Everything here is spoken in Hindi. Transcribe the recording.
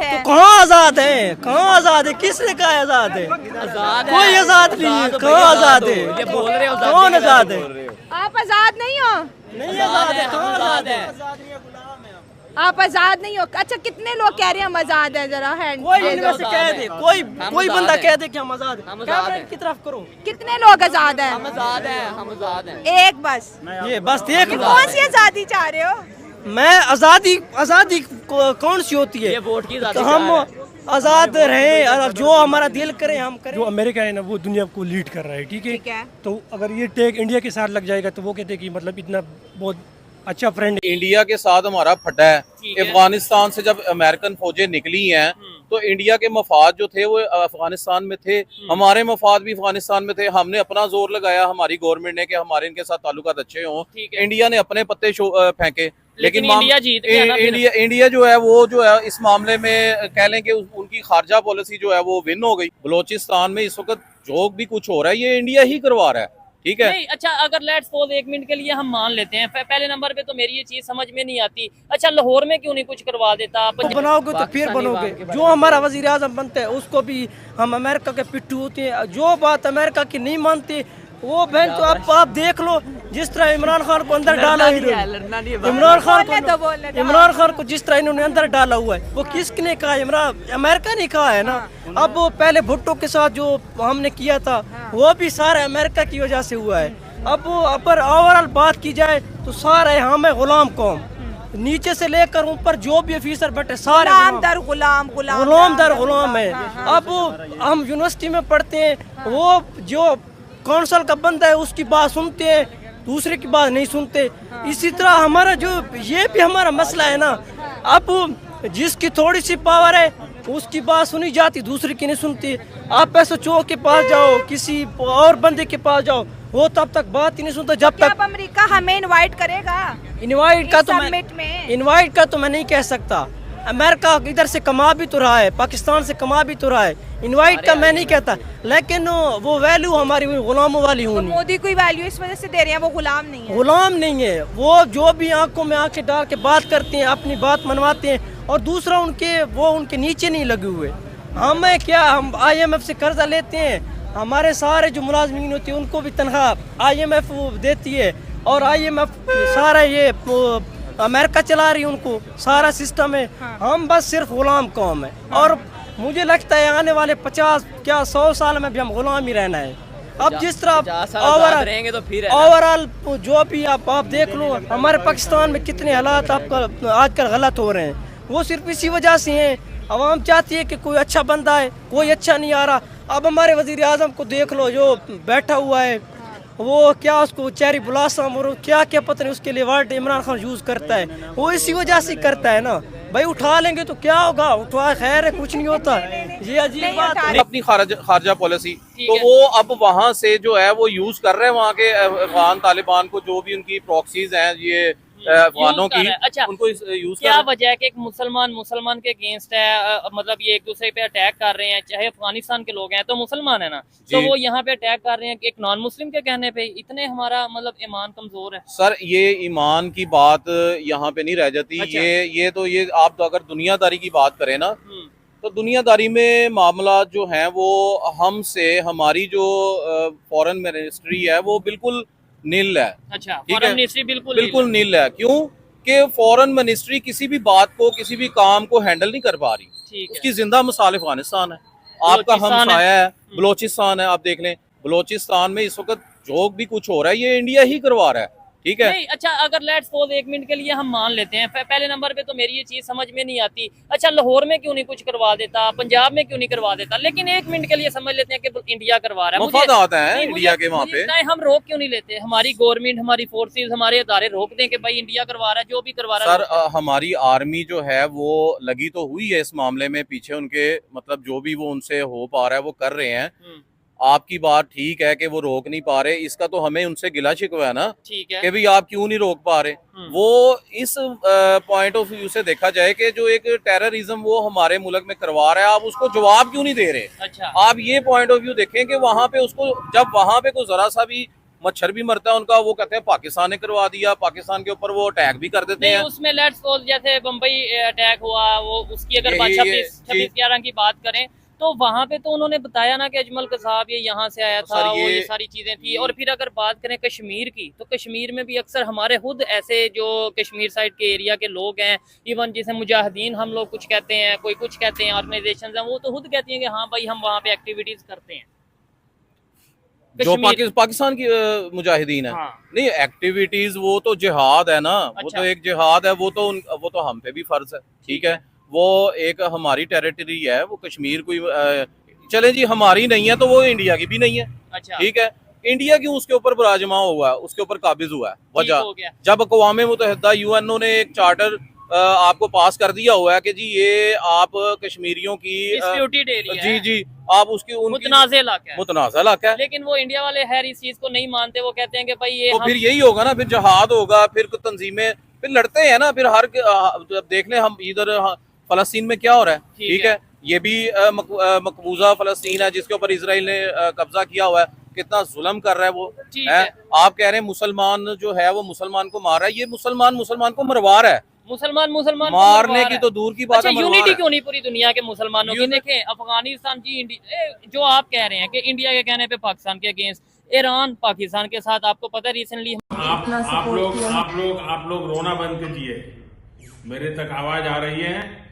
है। तो कहाँ आजाद है, कहाँ आजाद है, किसने कहा आजाद है? कोई आजाद नहीं है, कहाँ आजाद है? ये बोल रहे हो कौन आजाद है? आप आजाद नहीं हो, नहीं आजाद है, कहाँ आजाद है? आप आजाद नहीं हो। अच्छा, कितने लोग कह रहे हैं हम आजाद है? जरा हैंड कोई इनमें से कह दे, कोई बंदा कह दे कि हम आजाद हैं। कैमरे की तरफ करो। कितने लोग आजाद हैं? हम आजाद हैं, हम आजाद हैं। एक बस। ये बस देख लो। कौन सी आजादी चाह रहे हो? मैं आजादी कौन सी होती है? ये वोट की आजादी तो हम आजाद रहे और जो हमारा दिल करे हम करें। जो अमेरिका है ना वो दुनिया को लीड कर रहा है, ठीक ठीक है। है। तो अगर ये टेक इंडिया के साथ लग जाएगा तो वो कहते हैं कि मतलब इतना बहुत अच्छा फ्रेंड इंडिया के साथ हमारा फटा है। अफगानिस्तान से जब अमेरिकन फौजें निकली हैं तो इंडिया के मफाद जो थे वो अफगानिस्तान में थे, हमारे मफाद भी अफगानिस्तान में थे। हमने अपना जोर लगाया, हमारी गवर्नमेंट ने, कि हमारे इनके साथ ताल्लुकात अच्छे हों। इंडिया ने अपने पत्ते फेंके, लेकिन इंडिया जीत गया ना फिर। इंडिया जो है वो जो है इस मामले में कह लें कि उनकी खारजा पॉलिसी जो है वो विन हो गई। बलोचिस्तान में इस वक्त जो भी कुछ हो रहा है ये इंडिया ही करवा रहा है, ठीक है। नहीं, अच्छा, अगर लेट्स सपोज एक मिनट के लिए हम मान लेते हैं, पहले नंबर पे तो मेरी ये चीज समझ में नहीं आती। अच्छा, लाहौर में क्यों नहीं कुछ करवा देता? तो बनाओगे तो फिर बनोगे। जो हमारा वजीर आजम बनता है उसको भी हम अमेरिका के पिट्ठू होते हैं। जो बात अमेरिका की नहीं मानते वो बहन तो आप देख लो, जिस तरह इमरान खान को अंदर डाला है, इमरान खान को जिस तरह इन्होंने अंदर डाला हुआ है, वो किसने कहा? अमेरिका ने कहा है ना। अब वो पहले भुट्टो के साथ जो हमने किया था वो भी सारा अमेरिका की वजह से हुआ है। अब वो अपर ओवरऑल बात की जाए तो सारे हम है गुलाम कौम, नीचे से लेकर ऊपर जो भी ऑफिसर बैठे सारे गुलाम दर गुलाम है। अब हम यूनिवर्सिटी में पढ़ते हैं, वो जो काउंसिल का बंदा है उसकी बात सुनते हैं, दूसरे की बात नहीं सुनते। इसी तरह हमारा जो ये भी हमारा मसला है ना, अब जिसकी थोड़ी सी पावर है उसकी बात सुनी जाती, दूसरे की नहीं सुनती। आप ऐसे चौक के पास जाओ, किसी और बंदे के पास जाओ, वो तब तक बात ही नहीं सुनता जब तक। अमेरिका हमें इनवाइट करेगा? इनवाइट का तो मैं नहीं कह सकता। अमेरिका इधर से कमा भी तो रहा है, पाकिस्तान से कमा भी तो रहा है। इनवाइट का मैं नहीं कहता, लेकिन वो वैल्यू हमारी गुलामों वाली होनी। मोदी कोई वैल्यू इस वजह से दे रहे हैं, वो गुलाम नहीं है। गुलाम नहीं है वो, जो भी आंखों में आंखें डाल के बात करते हैं, अपनी बात मनवाते हैं, और दूसरा उनके नीचे नहीं लगे हुए। हमें क्या, हम IMF से कर्जा लेते हैं, हमारे सारे जो मुलाजमीन होते हैं उनको भी तनख्वाह IMF देती है, और IMF सारा ये अमेरिका चला रही है, उनको सारा सिस्टम है। हम बस सिर्फ गुलाम कौम है, और मुझे लगता है आने वाले 50 क्या 100 साल में भी हम गुलाम ही रहना है। अब जिस तरह रहेंगे तो फिर ओवरऑल जो भी आप देख लो, हमारे पाकिस्तान में कितने हालात आपका आजकल गलत हो रहे हैं, वो सिर्फ इसी वजह से हैं। अवाम चाहती है कि कोई अच्छा बंदा है, कोई अच्छा नहीं आ रहा। अब हमारे वजीर आजम को देख लो, जो बैठा हुआ है, वो क्या उसको चेरी ब्लॉसम और क्या क्या पता नहीं उसके लिए वर्ड इमरान खान यूज करता है, वो इसी वजह से करता है ना। भाई उठा लेंगे तो क्या होगा, उठवा खैर है, कुछ नहीं होता। ये अजीब बात है। अपनी खारजा पॉलिसी तो वो अब वहाँ से जो है वो यूज कर रहे हैं, वहाँ के अफगान तालिबान को, जो भी उनकी प्रॉक्सीज हैं ये अफगानों की, अच्छा, उनको यूज क्या वजह है कि एक मुसलमान के अगेंस्ट है, मतलब ये एक दूसरे पे अटैक कर रहे हैं, चाहे अफगानिस्तान के लोग हैं तो मुसलमान है ना, तो वो यहाँ पे अटैक कर रहे हैं एक नॉन मुस्लिम के कहने पे। इतने हमारा मतलब ईमान कमजोर है सर। ये ईमान की बात यहाँ पे नहीं रह जाती। अच्छा। ये आप तो अगर दुनियादारी की बात करें ना, तो दुनियादारी में मामला जो हैं वो हमसे, हमारी जो फॉरेन मिनिस्ट्री है वो बिल्कुल नील है। अच्छा, ठीक फॉरेन है, मिनिस्ट्री बिल्कुल नील है। क्यों कि फॉरेन मिनिस्ट्री किसी भी बात को, किसी भी काम को हैंडल नहीं कर पा रही। उसकी जिंदा मिसाल अफगानिस्तान है, आपका हमसाया है, बलोचिस्तान है। आप देख लें, बलोचिस्तान में इस वक्त जो भी कुछ हो रहा है ये इंडिया ही करवा रहा है, ठीक है। नहीं, अच्छा, अगर लेट्स सपोज एक मिनट के लिए हम मान लेते हैं, पहले नंबर पे तो मेरी ये चीज समझ में नहीं आती। अच्छा, लाहौर में क्यों नहीं कुछ करवा देता, पंजाब में क्यों नहीं करवा देता, लेकिन एक मिनट के लिए समझ लेते हैं कि इंडिया करवा रहा है। मुफाद आता है इंडिया के वहाँ पे। हम रोक क्यों नहीं लेते? हमारी गवर्नमेंट, हमारी फोर्सेज, हमारे अदारे रोक दें कि भाई इंडिया करवा रहा है, जो भी करवा रहा है। सर, हमारी आर्मी जो है वो लगी तो हुई है इस मामले में पीछे, उनके मतलब जो भी वो उनसे हो पा रहा है वो कर रहे हैं। आपकी बात ठीक है कि वो रोक नहीं पा रहे, इसका तो हमें उनसे गिला शिकवा है ना, ठीक है, कि भाई आप क्यों नहीं रोक पा रहे। वो इस पॉइंट ऑफ व्यू से देखा जाए कि जो एक टेररिज्म वो हमारे मुल्क में करवा रहा है, आप उसको जवाब क्यों नहीं दे रहे। अच्छा, आप ये पॉइंट ऑफ व्यू देखें कि वहां पे उसको, जब वहां पे कोई जरा सा भी मच्छर भी मरता है उनका, वो कहते हैं पाकिस्तान ने करवा दिया, पाकिस्तान के ऊपर वो अटैक भी कर देते नहीं, हैं। उसमें लेट्स सपोज जैसे बम्बई अटैक हुआ, वो उसकी अगर ये- 26/11 की बात करें तो वहां पे तो उन्होंने बताया ना कि अजमल कसाब ये यहाँ से आया था, वो ये सारी चीजें थी। और फिर अगर बात करें कश्मीर की, तो कश्मीर में भी अक्सर हमारे खुद ऐसे जो कश्मीर साइड के एरिया के लोग हैं, इवन जिसे मुजाहिदीन हम लोग कुछ कहते हैं, कोई कुछ कहते हैं, ऑर्गेनाइजेशन हैं, वो तो खुद कहती हैं कि हाँ भाई हम वहाँ पे एक्टिविटीज करते हैं जो कश्मीर। पाकिस्तान की मुजाहिदीन है। हाँ। नहीं, एक्टिविटीज वो तो जिहाद है ना, वो अच्छा। तो एक जिहाद है, वो तो हम पे भी फर्ज है, ठीक है। वो एक हमारी टेरिटरी है, वो कश्मीर कोई चले जी हमारी नहीं है तो वो इंडिया की भी नहीं है, अच्छा, ठीक है। इंडिया क्यों उसके ऊपर बराजमा हुआ है, उसके ऊपर काबिज हुआ है? ठीक हो वजह गया। जब अक़वाम मुत्तहिदा यूएनओ ने एक चार्टर आपको पास कर दिया हुआ है कि जी ये आप कश्मीरियों की डिस्प्यूटेड एरिया जी है, जी आप उसकी उनकी मुतनाज़ इलाका है। मुतनाज़ा इलाका है। लेकिन वो इंडिया वाले खैर इस चीज को नहीं मानते, वो कहते हैं कि भाई ये तो हम फिर यही होगा ना, फिर जहाद होगा, फिर तंजीमें फिर लड़ते हैं ना, फिर जब देख लें हम इधर फलस्तीन में क्या हो रहा है, ठीक है। ये भी मकबूजा फलस्तीन है जिसके ऊपर इसराइल ने कब्जा किया हुआ है, कितना जुल्म कर रहा है वो, ठीक है। है। आप कह रहे हैं मुसलमान जो है वो मुसलमान को मार रहा है, ये मुसलमान को मरवा रहा है। मुसलमान को मारने मरवा की रहा तो है। दूर की बात अच्छा, है, मरवा यूनिटी रहा है। क्यों नहीं पूरी दुनिया के मुसलमानों की? देखें अफगानिस्तान जी जो आप कह रहे हैं कि इंडिया के कहने पे पाकिस्तान के अगेंस्ट, ईरान पाकिस्तान के साथ, आपको पता है रिसेंटली आप लोग रोना बंद कीजिए, मेरे तक आवाज आ रही है।